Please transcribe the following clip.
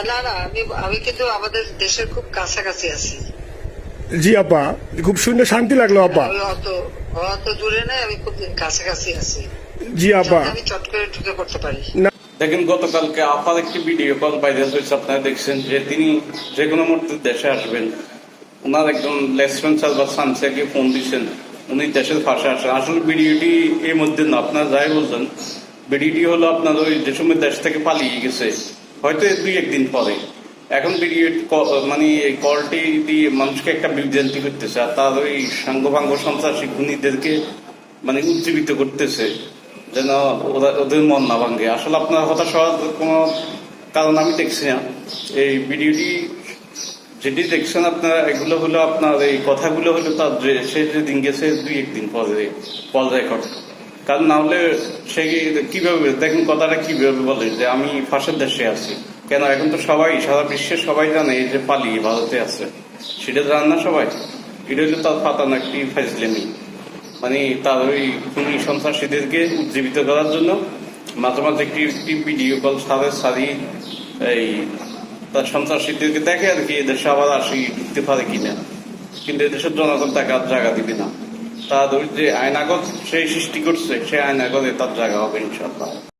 না না, আমি কিন্তু আমাদের দেশের খুব কাছাকাছি আছি। জি আপা, খুব শুনে শান্তি লাগলো আপা। আমি অত অত দূরে নাই, আমি খুব কাছাকাছি আছি। জি আপা। আমি চট করে ঢুকে পড়তে পারি। দেখেন, গতকালকে আপার একটি ভিডিও কল ভাইরাল হয়েছে, আপনারা দেখছেন যে তিনি যে কোনো মুহূর্তে দেশে আসবেন। ওনার একজন লেসপেন্সার বা সানসিয়াকে ফোন দিচ্ছেন, উনি দেশের পাশে আসেন। আসলে ভিডিওটি এর মধ্যে না, আপনারা যাই বলছেন, ভিডিওটি হলো আপনার ওই যে সময় দেশ থেকে পালিয়ে গেছে, হয়তো 2-1 দিন পরে। এখন ভিডিও মানে এই কলটি দিয়ে মানুষকে একটা বিভ্রান্তি করতেছে, আর তার ওই সাঙ্গভাঙ্গ সন্ত্রাসী খুনিদেরকে মানে উজ্জীবিত করতেছে যেন ওদের মন না ভাঙ্গে। আসলে আপনার হতাশ হওয়ার কোনো কারণ আমি দেখছি না। এই ভিডিওটি যেটি দেখছেন আপনারা, এগুলো হলো আপনার এই কথাগুলো হলো তার সে যেদিন গেছে 2-1 দিন পরে কল রেকর্ড। কারণ না হলে সে কিভাবে, দেখেন কথাটা কিভাবে বলে যে আমি ফাঁসের দেশে আছি। কেন, এখন তো সবাই, সারা বিশ্বের সবাই জানে এই যে পালিয়ে ভারতে আছে, সেটা জান না সবাই। এটা হলো তার পাতানো একটি ফাইজলেমি, মানে তার ওই খুনি সন্ত্রাসীদেরকে উজ্জীবিত করার জন্য মাঝে মাঝে একটি ভিডিও কল সারি এই তার সন্ত্রাসীদেরকে দেখে আর কি এদেশে আবার আসি ঢুকতে পারে কিনা। কিন্তু এদেশের জনগণ তাকে আর জায়গা দিবে না। তার ওই যে আইনাগত সেই সৃষ্টি করছে, সেই আইনাগতে তার জায়গা হবে ইনশাল্লাহ।